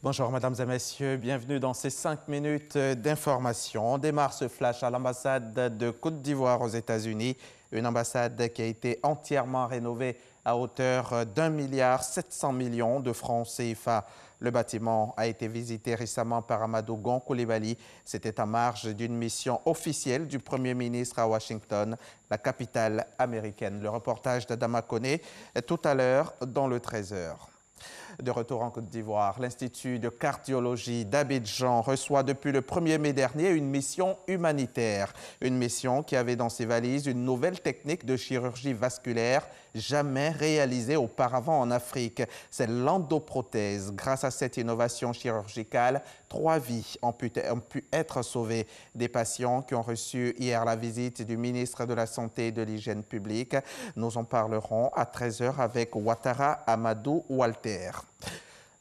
Bonjour mesdames et messieurs, bienvenue dans ces 5 minutes d'information. On démarre ce flash à l'ambassade de Côte d'Ivoire aux États-Unis, une ambassade qui a été entièrement rénovée à hauteur d'1,7 milliard de francs CFA. Le bâtiment a été visité récemment par Amadou Gon Coulibaly. C'était en marge d'une mission officielle du Premier ministre à Washington, la capitale américaine. Le reportage d'Adama Koné tout à l'heure dans le 13h. De retour en Côte d'Ivoire, l'Institut de cardiologie d'Abidjan reçoit depuis le 1er mai dernier une mission humanitaire. Une mission qui avait dans ses valises une nouvelle technique de chirurgie vasculaire jamais réalisée auparavant en Afrique. C'est l'endoprothèse. Grâce à cette innovation chirurgicale, 3 vies ont pu être sauvées. Des patients qui ont reçu hier la visite du ministre de la Santé et de l'Hygiène publique. Nous en parlerons à 13h avec Ouattara Amadou Walter.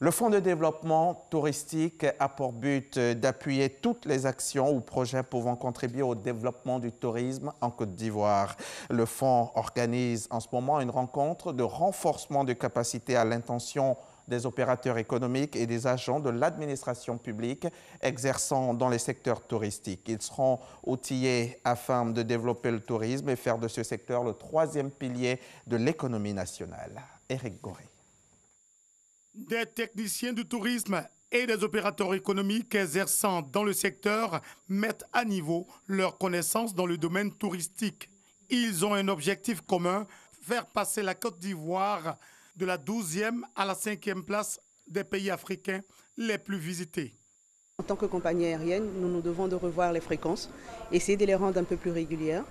Le Fonds de développement touristique a pour but d'appuyer toutes les actions ou projets pouvant contribuer au développement du tourisme en Côte d'Ivoire. Le fonds organise en ce moment une rencontre de renforcement de capacité à l'intention des opérateurs économiques et des agents de l'administration publique exerçant dans les secteurs touristiques. Ils seront outillés afin de développer le tourisme et faire de ce secteur le 3e pilier de l'économie nationale. Éric Goré. Des techniciens du tourisme et des opérateurs économiques exerçant dans le secteur mettent à niveau leurs connaissances dans le domaine touristique. Ils ont un objectif commun, faire passer la Côte d'Ivoire de la 12e à la 5e place des pays africains les plus visités. En tant que compagnie aérienne, nous nous devons de revoir les fréquences, essayer de les rendre un peu plus régulières.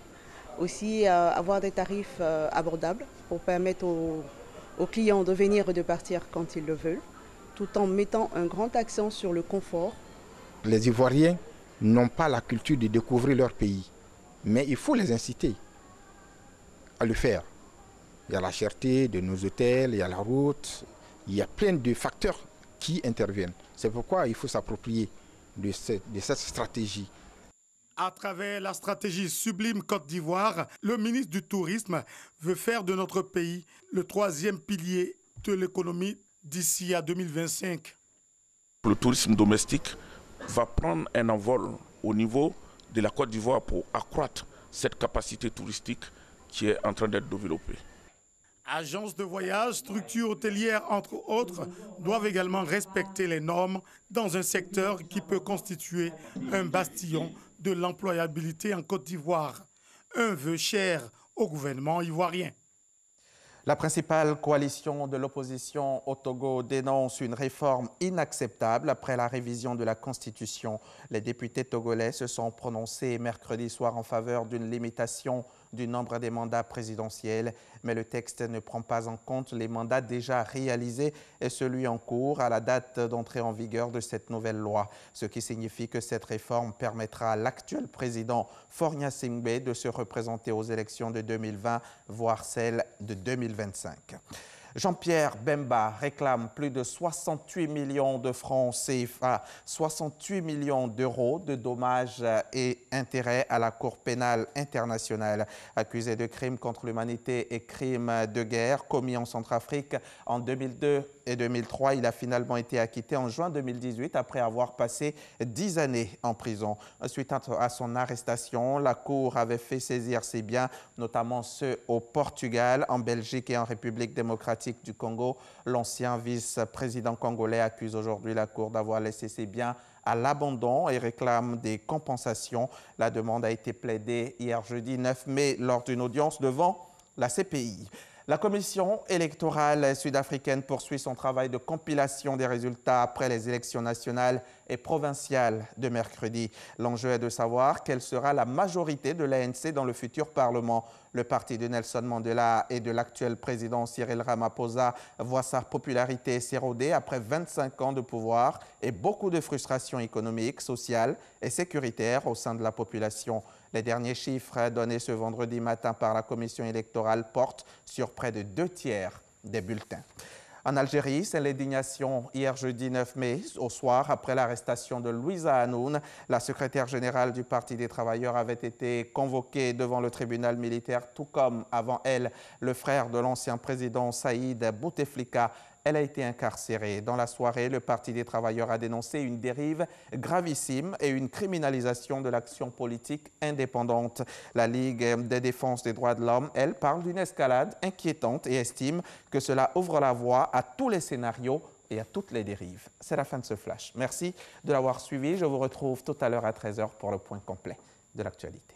Aussi avoir des tarifs abordables pour permettre aux clients de venir et de partir quand ils le veulent, tout en mettant un grand accent sur le confort. Les Ivoiriens n'ont pas la culture de découvrir leur pays, mais il faut les inciter à le faire. Il y a la cherté de nos hôtels, il y a la route, il y a plein de facteurs qui interviennent. C'est pourquoi il faut s'approprier de cette stratégie. À travers la stratégie Sublime Côte d'Ivoire, le ministre du Tourisme veut faire de notre pays le 3e pilier de l'économie d'ici à 2025. Le tourisme domestique va prendre un envol au niveau de la Côte d'Ivoire pour accroître cette capacité touristique qui est en train d'être développée. Agences de voyage, structures hôtelières, entre autres, doivent également respecter les normes dans un secteur qui peut constituer un bastion de l'employabilité en Côte d'Ivoire. Un vœu cher au gouvernement ivoirien. La principale coalition de l'opposition au Togo dénonce une réforme inacceptable après la révision de la Constitution. Les députés togolais se sont prononcés mercredi soir en faveur d'une limitation du nombre des mandats présidentiels, mais le texte ne prend pas en compte les mandats déjà réalisés et celui en cours à la date d'entrée en vigueur de cette nouvelle loi, ce qui signifie que cette réforme permettra à l'actuel président Faure Gnassingbé de se représenter aux élections de 2020, voire celles de 2025. Jean-Pierre Bemba réclame plus de 68 millions de francs CFA, 68 millions d'euros de dommages et intérêts à la Cour pénale internationale. Accusé de crimes contre l'humanité et crimes de guerre commis en Centrafrique en 2002 et 2003, il a finalement été acquitté en juin 2018 après avoir passé 10 années en prison. Suite à son arrestation, la Cour avait fait saisir ses biens, notamment ceux au Portugal, en Belgique et en République démocratique du Congo. L'ancien vice-président congolais accuse aujourd'hui la Cour d'avoir laissé ses biens à l'abandon et réclame des compensations. La demande a été plaidée hier jeudi 9 mai lors d'une audience devant la CPI. La commission électorale sud-africaine poursuit son travail de compilation des résultats après les élections nationales et provinciales de mercredi. L'enjeu est de savoir quelle sera la majorité de l'ANC dans le futur Parlement. Le parti de Nelson Mandela et de l'actuel président Cyril Ramaphosa voit sa popularité s'éroder après 25 ans de pouvoir et beaucoup de frustrations économiques, sociales et sécuritaires au sein de la population. Les derniers chiffres donnés ce vendredi matin par la commission électorale portent sur près de 2/3 des bulletins. En Algérie, c'est l'indignation hier jeudi 9 mai, au soir, après l'arrestation de Louisa Hanoun. La secrétaire générale du Parti des travailleurs avait été convoquée devant le tribunal militaire, tout comme avant elle, le frère de l'ancien président Saïd Bouteflika elle a été incarcérée. Dans la soirée, le Parti des travailleurs a dénoncé une dérive gravissime et une criminalisation de l'action politique indépendante. La Ligue de défense des droits de l'homme, elle, parle d'une escalade inquiétante et estime que cela ouvre la voie à tous les scénarios et à toutes les dérives. C'est la fin de ce flash. Merci de l'avoir suivi. Je vous retrouve tout à l'heure à 13h pour le point complet de l'actualité.